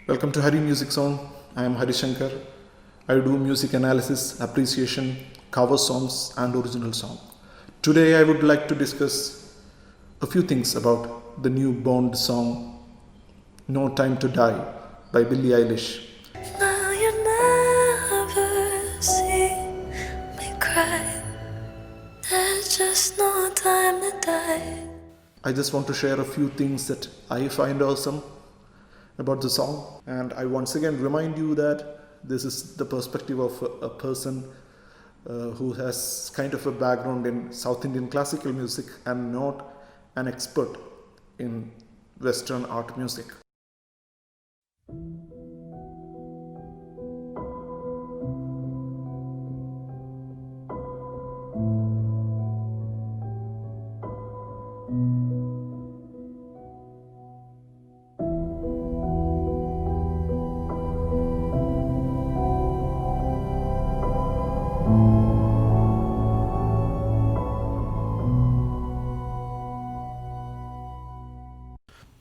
Welcome to Hari Music Zone. I am Hari Shankar. I do music analysis, appreciation, cover songs, and original song. Today, I would like to discuss a few things about the new Bond song "No Time to Die" by Billie Eilish. Now you never see me cry. There's just no time to die. I just want to share a few things that I find awesome about the song, and I once again remind you that this is the perspective of a person who has kind of a background in South Indian classical music and not an expert in Western art music.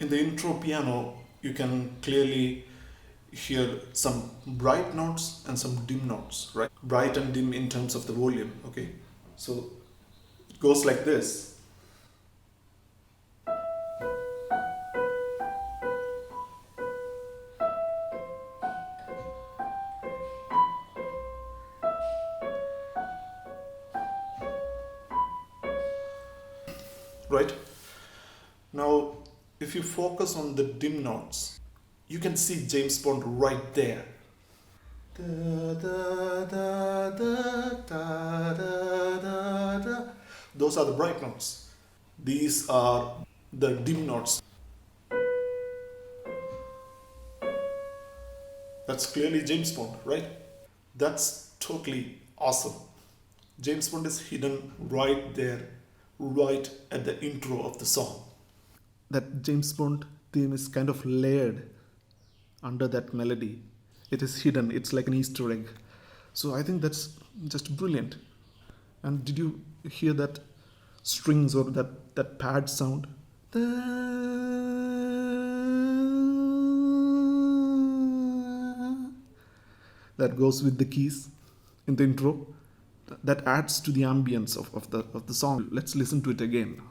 In the intro piano, you can clearly hear some bright notes and some dim notes, right? Bright and dim in terms of the volume, okay? So it goes like this. Right? Now, if you focus on the dim notes, you can see James Bond right there. Da, da, da, da, da, da, da, da. Those are the bright notes. These are the dim notes. That's clearly James Bond, right? That's totally awesome. James Bond is hidden right there, right at the intro of the song. That James Bond theme is kind of layered under that melody. It is hidden, it's like an Easter egg. So I think that's just brilliant. And did you hear that strings or that pad sound? That goes with the keys in the intro. That adds to the ambience of the song. Let's listen to it again.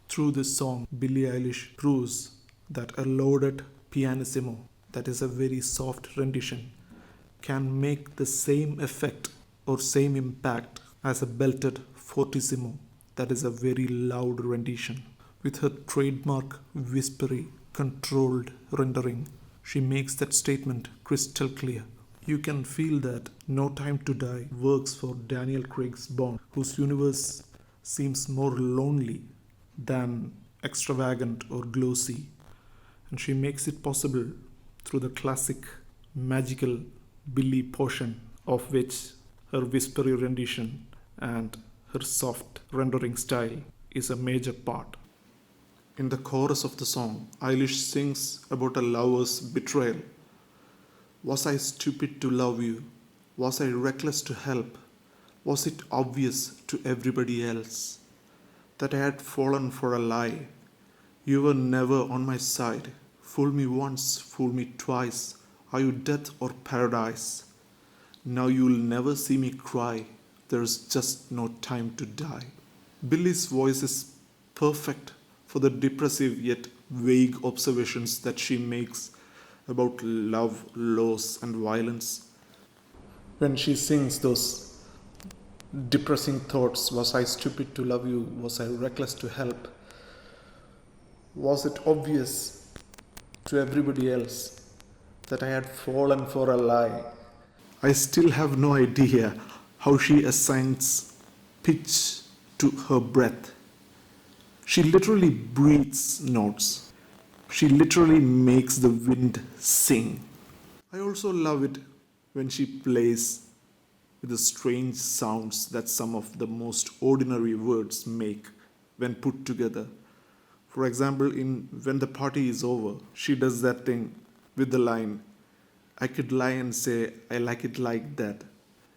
Through this song, Billie Eilish proves that a loaded pianissimo, that is a very soft rendition, can make the same effect or same impact as a belted fortissimo, that is a very loud rendition. With her trademark whispery, controlled rendering, she makes that statement crystal clear. You can feel that No Time to Die works for Daniel Craig's Bond, whose universe seems more lonely than extravagant or glossy. And she makes it possible through the classic magical Billie portion, of which her whispery rendition and her soft rendering style is a major part. In the chorus of the song, Eilish sings about a lover's betrayal. Was I stupid to love you? Was I reckless to help? Was it obvious to everybody else that I had fallen for a lie? You were never on my side. Fool me once, fool me twice. Are you death or paradise? Now you'll never see me cry. There's just no time to die. Billie's voice is perfect for the depressive yet vague observations that she makes about love, loss, and violence. When she sings those depressing thoughts, was I stupid to love you? Was I reckless to help? Was it obvious to everybody else that I had fallen for a lie? I still have no idea how she assigns pitch to her breath. She literally breathes notes. She literally makes the wind sing. I also love it when she plays with the strange sounds that some of the most ordinary words make when put together. For example, in When the Party Is Over, she does that thing with the line, I could lie and say, I like it like that.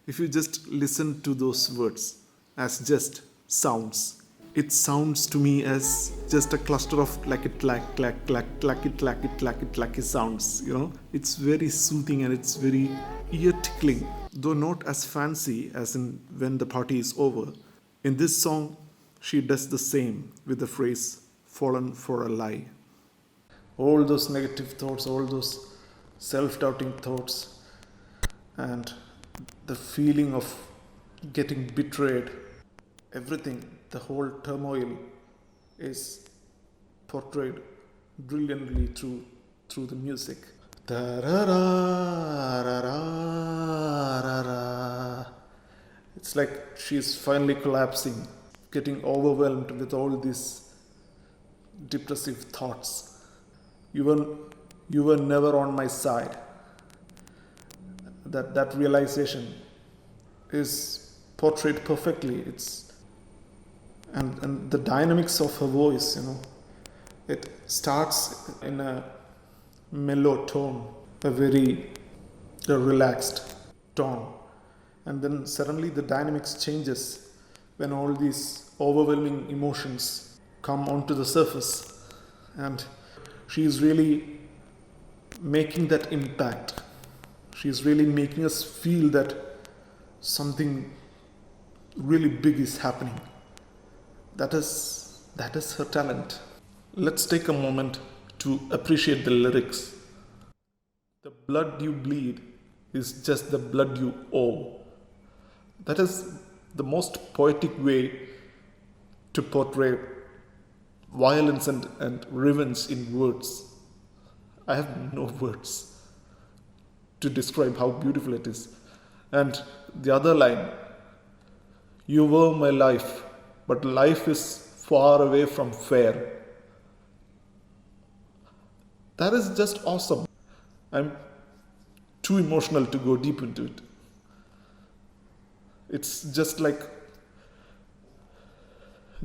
If you just listen to those words as just sounds, it sounds to me as just a cluster of clack, clack, clack, clack, clacky, clacky, clacky, clacky sounds. It's very soothing and it's very ear tickling, though not as fancy as in When the Party is Over. In this song, she does the same with the phrase fallen for a lie. All those negative thoughts, all those self-doubting thoughts, and the feeling of getting betrayed, everything, the whole turmoil is portrayed brilliantly through the music. It's like she's finally collapsing, getting overwhelmed with all these depressive thoughts. You were never on my side. That realization is portrayed perfectly. And the dynamics of her voice, it starts in a mellow tone, a very relaxed tone, and then suddenly the dynamics changes when all these overwhelming emotions come onto the surface, and she is really making that impact. She is really making us feel that something really big is happening. That is her talent. Let's take a moment to appreciate the lyrics. The blood you bleed is just the blood you owe. That is the most poetic way to portray violence and revenge in words. I have no words to describe how beautiful it is. And the other line, you were my life, but life is far away from fair. That is just awesome. I'm too emotional to go deep into it. It's just like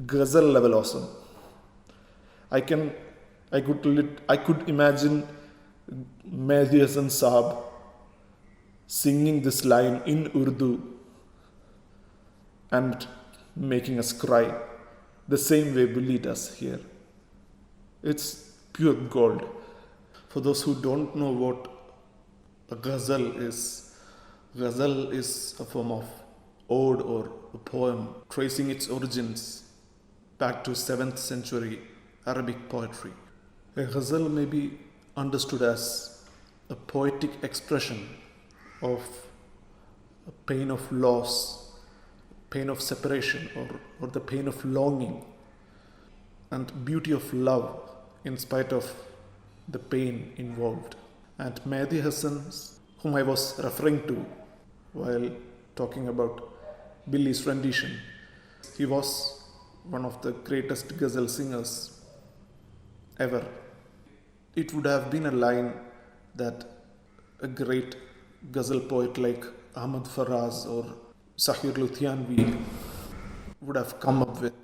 ghazal level awesome. I could imagine Mehdi Hasan Saab singing this line in Urdu and making us cry the same way Billy does here. It's pure gold. For those who don't know what a ghazal is a form of ode or a poem tracing its origins back to 7th century Arabic poetry. A ghazal may be understood as a poetic expression of a pain of loss, pain of separation, or the pain of longing, and beauty of love in spite of the pain involved. And Mehdi Hasan, whom I was referring to while talking about Billy's rendition, he was one of the greatest ghazal singers ever. It would have been a line that a great ghazal poet like Ahmad Faraz or Sahir Luthyanvi would have come up with.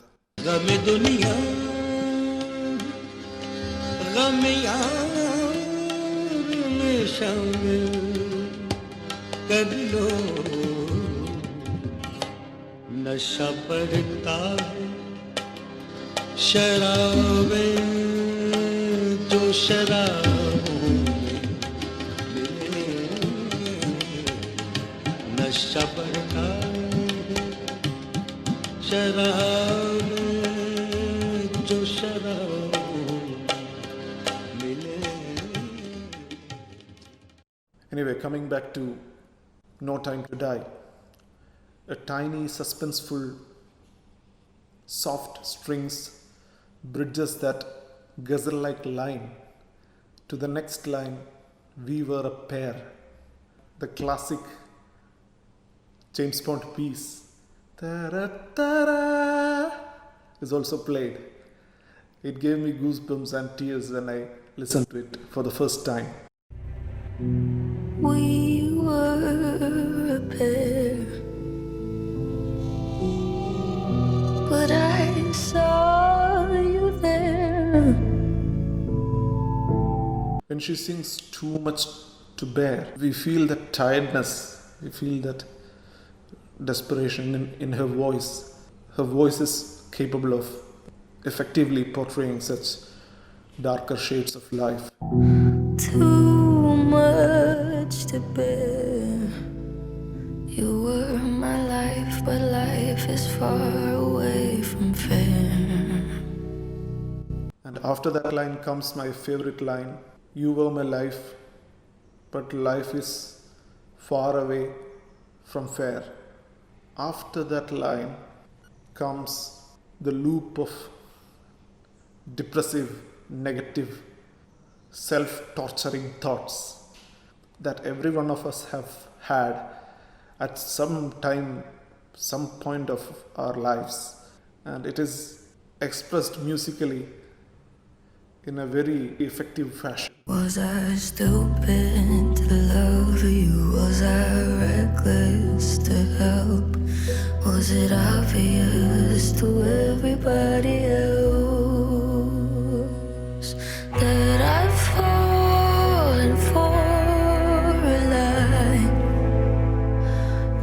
नशा पड़ता है शराबे जो शराबों में मिले नशा पड़ता है शराबे जो शराबों में मिले. Anyway, coming back to No Time to Die. A tiny, suspenseful, soft strings bridges that ghazal-like line to the next line, we were a pair. The classic James Bond piece, ta-ra-ta-ra, is also played. It gave me goosebumps and tears when I listened to it for the first time. We were a pair, but I saw you there. When she sings too to bear. We feel that tiredness, we feel that desperation in her voice. Her voice is capable of effectively portraying such darker shades of life. Too much to bear. You were my life, but life is far away from fair. And after that line comes my favorite line: you were my life, but life is far away from fair. After that line comes the loop of depressive, negative, self-torturing thoughts that every one of us have had at some time, some point of our lives. And it is expressed musically in a very effective fashion. Was I stupid to love you? Was I reckless to help? Was it obvious to everybody else that I've fallen for a lie?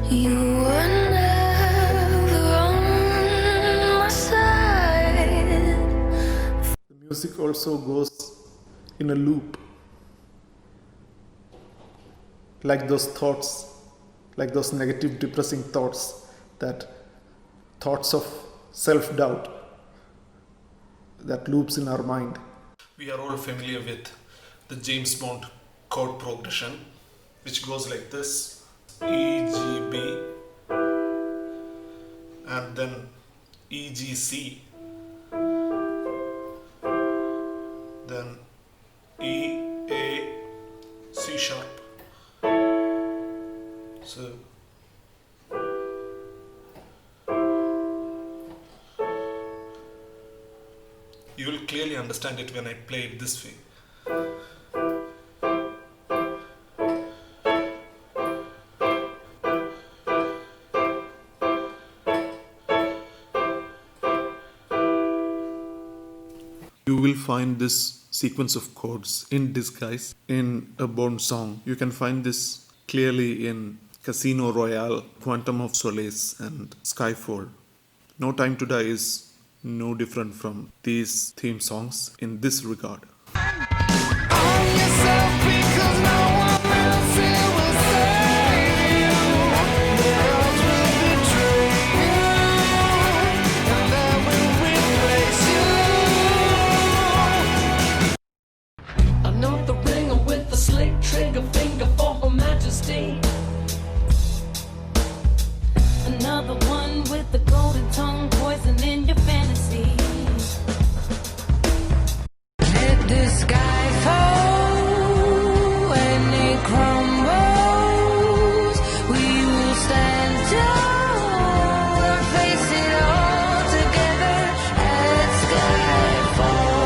You were never on my side. The music also goes in a loop, like those thoughts, like those negative, depressing thoughts, that thoughts of self-doubt that loops in our mind. We are all familiar with the James Bond chord progression, which goes like this: E, G, B, and then E, G, C, then E, A, C sharp. So you will clearly understand it when I play it this way. You will find this sequence of chords in disguise in a Bond song. You can find this clearly in Casino Royale, Quantum of Solace, and Skyfall. No Time to Die is no different from these theme songs in this regard. Another ringer with a slick trigger finger for Her Majesty. Another one with the golden tongue, poison in your fantasy. Let the sky fall when it crumbles. We will stand tall and face it all together at skyfall.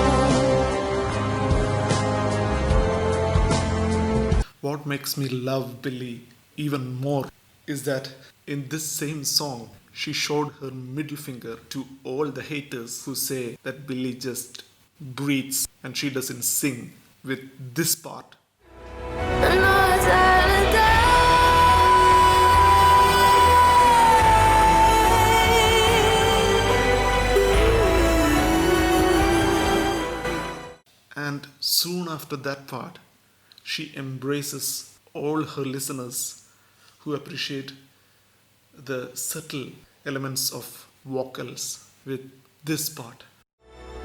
What makes me love Billie even more is that in this same song, she showed her middle finger to all the haters who say that Billie just breathes and she doesn't sing, with this part. And soon after that part, she embraces all her listeners who appreciate the subtle elements of vocals with this part.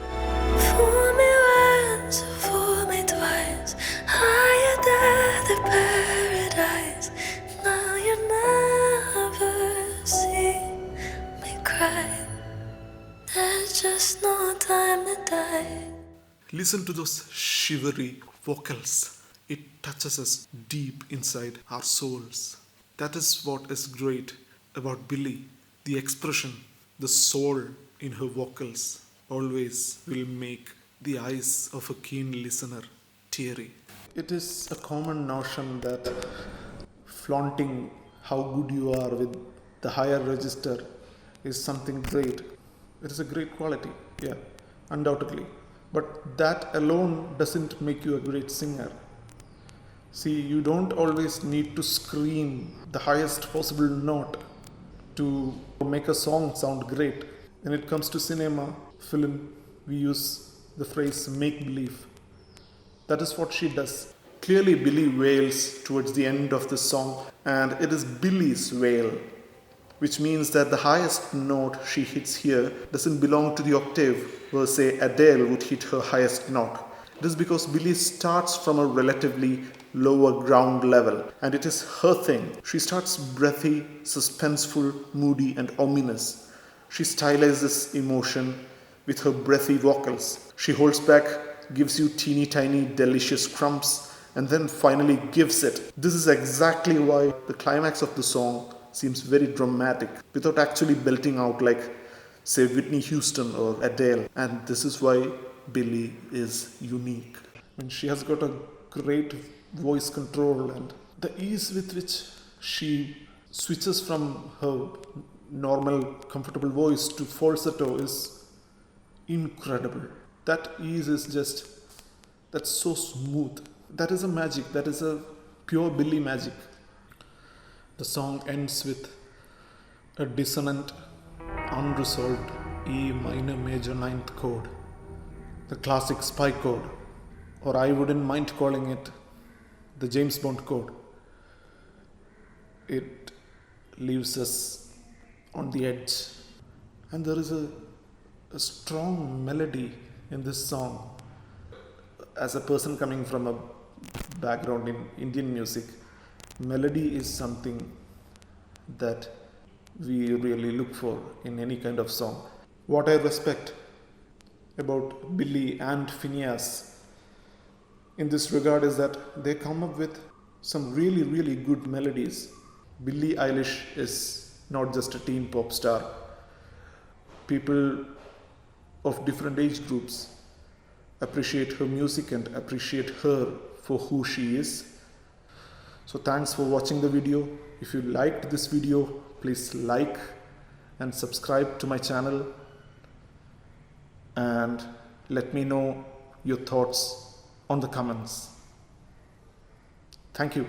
Fool me once, fool me twice, higher than the paradise. Now you never see me cry. There's just no time to die. Listen to those shivery vocals. It touches us deep inside our souls. That is what is great about Billie. The expression, the soul in her vocals always will make the eyes of a keen listener teary. It is a common notion that flaunting how good you are with the higher register is something great. It is a great quality, yeah, undoubtedly. But that alone doesn't make you a great singer. See, you don't always need to scream the highest possible note to make a song sound great. When it comes to cinema, film, we use the phrase make believe. That is what she does. Clearly, Billy wails towards the end of the song, and it is Billy's wail, which means that the highest note she hits here doesn't belong to the octave where, say, Adele would hit her highest note. It is because Billy starts from a relatively lower ground level, and it is her thing. She starts breathy, suspenseful, moody, and ominous. She stylizes emotion with her breathy vocals. She holds back, gives you teeny tiny delicious crumbs, and then finally gives it. This is exactly why the climax of the song seems very dramatic without actually belting out like, say, Whitney Houston or Adele. And this is why Billie is unique. And she has got a great voice control, and the ease with which she switches from her normal comfortable voice to falsetto is incredible. That ease is just, that's so smooth. That is a magic. That is a pure Billie magic. The song ends with a dissonant, unresolved E minor major ninth chord, the classic spy chord, or I wouldn't mind calling it the James Bond chord. It leaves us on the edge, and there is a strong melody in this song. As a person coming from a background in Indian music, melody is something that we really look for in any kind of song. What I respect about Billie and Phineas in this regard is that they come up with some really, really good melodies. Billie Eilish is not just a teen pop star. People of different age groups appreciate her music and appreciate her for who she is. So thanks for watching the video. If you liked this video, please like and subscribe to my channel, and let me know your thoughts on the comments. Thank you.